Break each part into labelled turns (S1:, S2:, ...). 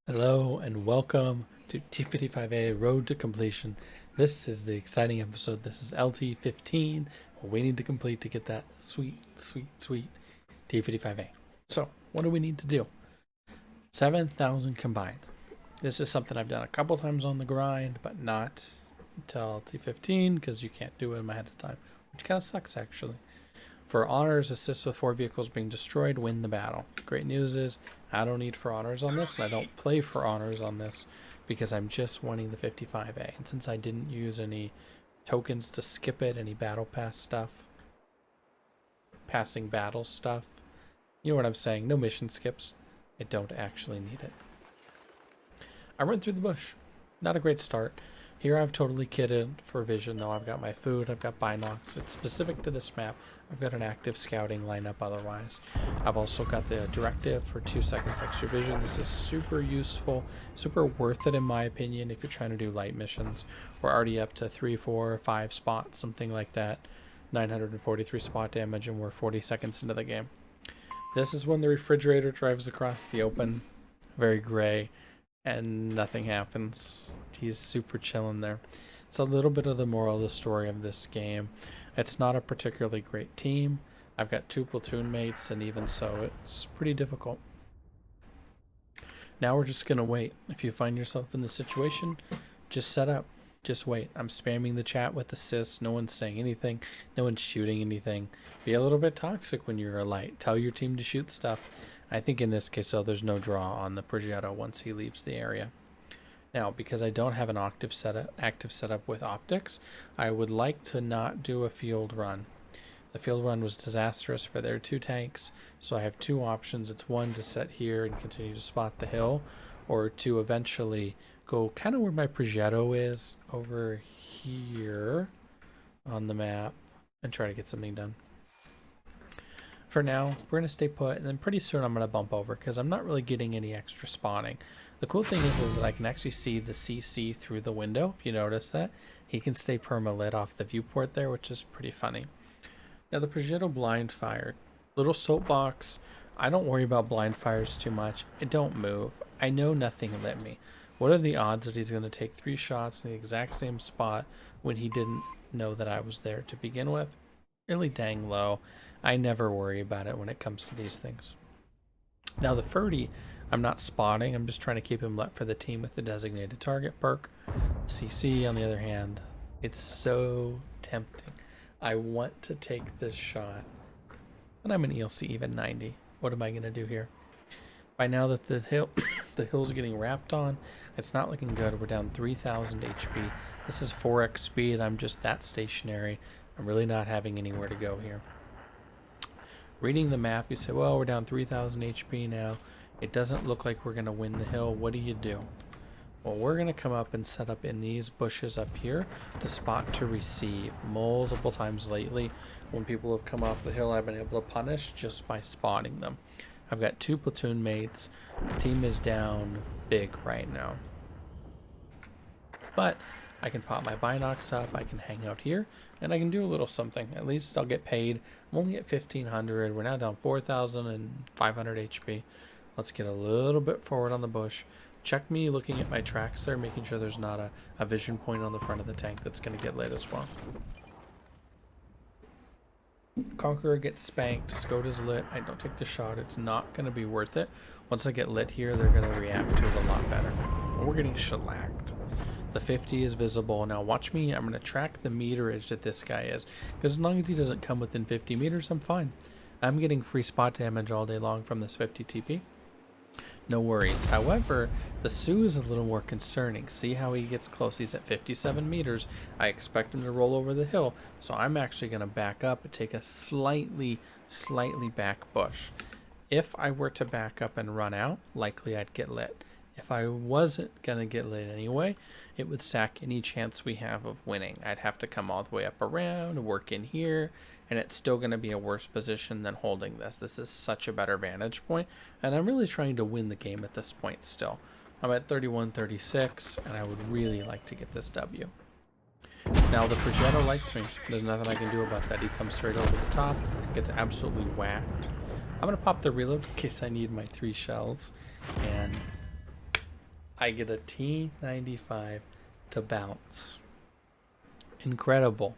S1: Hello and welcome to T55A Road to Completion. This is the exciting episode. This is LT15. We're waiting to complete to get that sweet T55A. So, what do we need to do? 7,000 combined. This is something I've done a couple times on the grind, but not until T15 because you can't do it ahead of time, which kind of sucks actually. For honors, assists with 4 vehicles being destroyed, win the battle. Great news is I don't need for honors on this, and I don't play for honors on this because I'm just wanting the 55A. And since I didn't use any tokens to skip it, any battle pass stuff, passing battle stuff, you know what I'm saying, no mission skips, I don't actually need it. I went through the bush. Not a great start. Here I've totally kitted for vision though. I've got my food, I've got binocs. It's specific to this map. I've got an active scouting lineup otherwise. I've also got the directive for 2 seconds extra vision. This is super useful, super worth it in my opinion if you're trying to do light missions. We're already up to 3, 4, 5 spots, something like that. 943 spot damage and we're 40 seconds into the game. This is when the refrigerator drives across the open, very gray, and nothing happens. He's super chilling there. It's a little bit of the moral of the story of this game. It's not a particularly great team. I've got 2 platoon mates, and even so, it's pretty difficult. Now we're just going to wait. If you find yourself in this situation, just set up. Just wait. I'm spamming the chat with assists. No one's saying anything. No one's shooting anything. Be a little bit toxic when you're a light. Tell your team to shoot stuff. I think in this case, though, there's no draw on the Progetto once he leaves the area. Now, because I don't have an active setup with optics, I would like to not do a field run. The field run was disastrous for their 2 tanks, so I have 2 options. It's 1 to set here and continue to spot the hill, or to eventually go kind of where my Progetto is, over here on the map, and try to get something done. For now, we're going to stay put, and then pretty soon I'm going to bump over because I'm not really getting any extra spawning. The cool thing is that I can actually see the CC through the window, if you notice that. He can stay perma-lit off the viewport there, which is pretty funny. Now the Progetto blind fired. Little soapbox. I don't worry about blind fires too much. It don't move. I know nothing lit me. What are the odds that he's going to take 3 shots in the exact same spot when he didn't know that I was there to begin with? Really dang low. I never worry about it when it comes to these things. Now the Ferdy, I'm not spotting. I'm just trying to keep him lit for the team with the designated target perk. CC, on the other hand, it's so tempting. I want to take this shot, but I'm an ELC even 90. What am I going to do here? By now that the hill's getting wrapped on, it's not looking good. We're down 3,000 HP. This is 4x speed. I'm just that stationary. I'm really not having anywhere to go here. Reading the map, you say, well, we're down 3,000 HP now. It doesn't look like we're going to win the hill. What do you do? Well, we're going to come up and set up in these bushes up here to spot to receive. Multiple times lately, when people have come off the hill, I've been able to punish just by spotting them. I've got 2 platoon mates. The team is down big right now. But I can pop my binocs up, I can hang out here, and I can do a little something. At least I'll get paid. I'm only at 1,500. We're now down 4,500 HP. Let's get a little bit forward on the bush. Check me looking at my tracks there, making sure there's not a vision point on the front of the tank that's going to get lit as well. Conqueror gets spanked. Skoda's lit. I don't take the shot. It's not going to be worth it. Once I get lit here, they're going to react to it a lot better. We're getting shellacked. The 50 is visible. Now watch me. I'm going to track the meterage that this guy is. Because as long as he doesn't come within 50 meters, I'm fine. I'm getting free spot damage all day long from this 50 TP. No worries. However, the Sioux is a little more concerning. See how he gets close. He's at 57 meters. I expect him to roll over the hill. So I'm actually going to back up and take a slightly back bush. If I were to back up and run out, likely I'd get lit. If I wasn't going to get lit anyway, it would sack any chance we have of winning. I'd have to come all the way up around, work in here, and it's still going to be a worse position than holding this. This is such a better vantage point, and I'm really trying to win the game at this point still. I'm at 31-36, and I would really like to get this W. Now the Progetto likes me. There's nothing I can do about that. He comes straight over the top, gets absolutely whacked. I'm going to pop the reload in case I need my 3 shells, and I get a T95 to bounce. Incredible.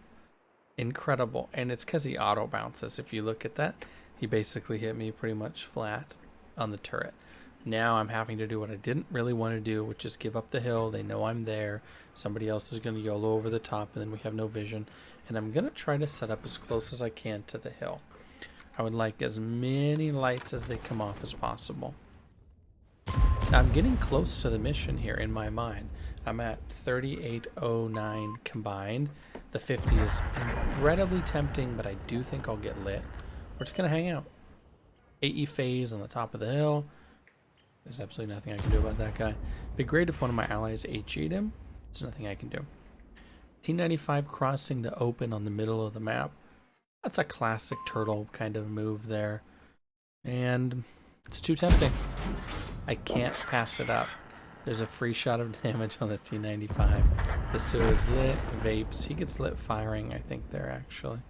S1: Incredible. And it's because he auto bounces. If you look at that, he basically hit me pretty much flat on the turret. Now I'm having to do what I didn't really want to do, which is give up the hill. They know I'm there. Somebody else is going to YOLO over the top, and then we have no vision. And I'm going to try to set up as close as I can to the hill. I would like as many lights as they come off as possible. Now I'm getting close to the mission here in my mind. I'm at 3809 combined. The 50 is incredibly tempting, but I do think I'll get lit. We're just going to hang out. AE phase on the top of the hill. There's absolutely nothing I can do about that guy. It'd be great if one of my allies HE'd him. There's nothing I can do. T95 crossing the open on the middle of the map. That's a classic turtle kind of move there. And it's too tempting. I can't pass it up. There's a free shot of damage on the T95. The sewer is lit, vapes. He gets lit firing, I think, there actually.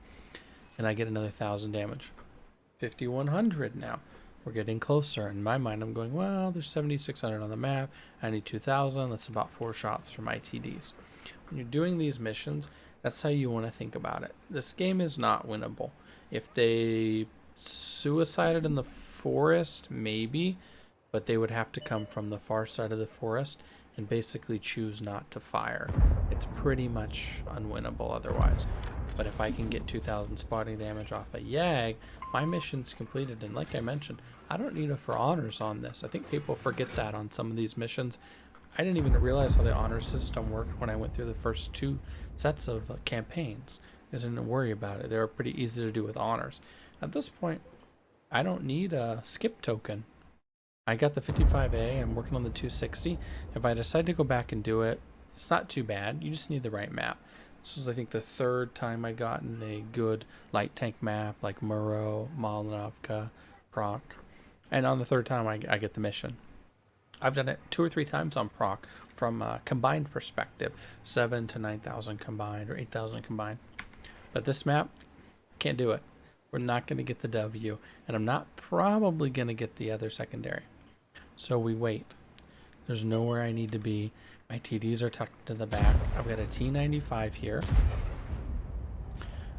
S1: And I get another 1,000 damage. 5,100 now. We're getting closer. In my mind, I'm going, well, there's 7,600 on the map. I need 2,000. That's about 4 shots for my TDs. When you're doing these missions, that's how you want to think about it. This game is not winnable. If they suicided in the forest, maybe, but they would have to come from the far side of the forest and basically choose not to fire. It's pretty much unwinnable otherwise. But if I can get 2,000 spotting damage off a YAG, my mission's completed. And like I mentioned, I don't need it for honors on this. I think people forget that on some of these missions. I didn't even realize how the honor system worked when I went through the first 2 sets of campaigns. I didn't worry about it. They were pretty easy to do with honors. At this point, I don't need a skip token. I got the 55A. I'm working on the 260. If I decide to go back and do it, it's not too bad. You just need the right map. This was, I think, the 3rd time I'd gotten a good light tank map like Muro, Malinovka, Proc. And on the 3rd time, I get the mission. I've done it 2 or 3 times on Proc from a combined perspective. 7 to 9,000 combined or 8,000 combined. But this map, can't do it. We're not going to get the W. And I'm not probably going to get the other secondary. So we wait. There's nowhere I need to be. My TDs are tucked to the back. I've got a T95 here.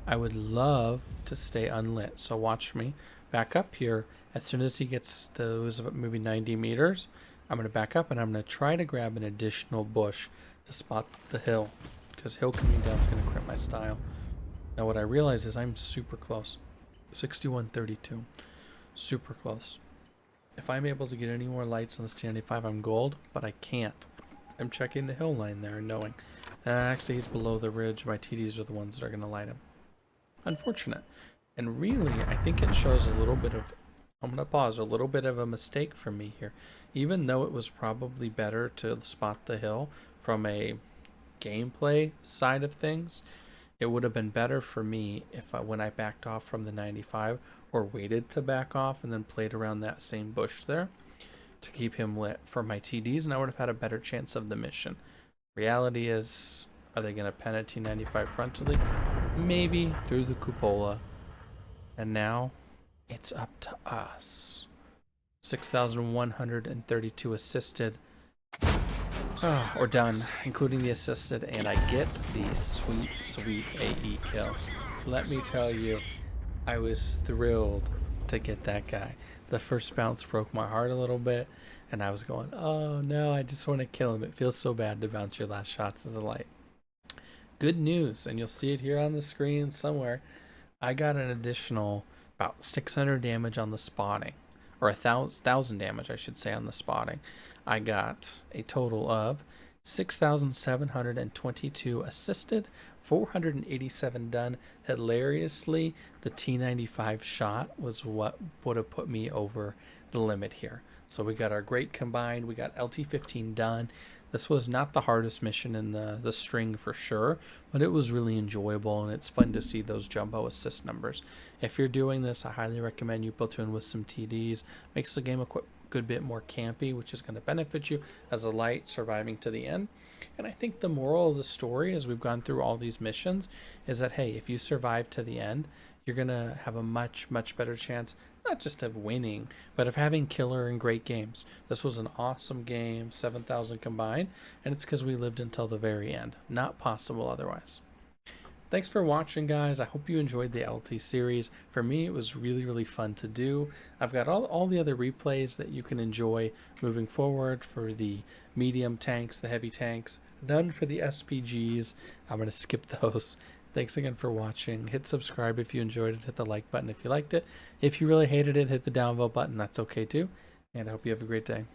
S1: I would love to stay unlit. So watch me. Back up here. As soon as he gets to those maybe 90 meters, I'm going to back up and I'm going to try to grab an additional bush to spot the hill. Because hill coming down is going to crimp my style. Now what I realize is I'm super close. 6132. Super close. If I'm able to get any more lights on this T95, I'm gold, but I can't. I'm checking the hill line there and knowing. Actually, he's below the ridge. My TDs are the ones that are going to light him. Unfortunate. And really, I think it shows a little bit of, I'm going to pause, a little bit of a mistake from me here. Even though it was probably better to spot the hill from a gameplay side of things, it would have been better for me if when I backed off from the 95 or waited to back off and then played around that same bush there to keep him lit for my TDs, and I would have had a better chance of the mission. Reality is, are they going to pen a T95 frontally? Maybe through the cupola. And now it's up to us. 6,132 assisted. Oh, or done, including the assisted, and I get the sweet, sweet AE kill. Let me tell you, I was thrilled to get that guy. The first bounce broke my heart a little bit, and I was going, oh no, I just want to kill him. It feels so bad to bounce your last shots as a light. Good news, and you'll see it here on the screen somewhere. I got an additional about 600 damage on the spotting. Or 1,000 damage, I should say, on the spotting. I got a total of 6,722 assisted, 487 done. Hilariously, the T95 shot was what would have put me over the limit here. So we got our great combined. We got LT15 done. This was not the hardest mission in the string for sure, but it was really enjoyable, and it's fun to see those jumbo assist numbers. If you're doing this, I highly recommend you platoon with some TDs. Makes the game a good bit more campy, which is going to benefit you as a light surviving to the end. And I think the moral of the story, as we've gone through all these missions, is that, hey, if you survive to the end, you're going to have a much, much better chance, not just of winning, but of having killer and great games. This was an awesome game, 7,000 combined, and it's because we lived until the very end. Not possible otherwise. Thanks for watching, guys. I hope you enjoyed the LT series. For me, it was really, really fun to do. I've got all the other replays that you can enjoy moving forward for the medium tanks, the heavy tanks. None for the SPGs. I'm going to skip those. Thanks again for watching. Hit subscribe if you enjoyed it. Hit the like button if you liked it. If you really hated it, hit the down vote button. That's okay too. And I hope you have a great day.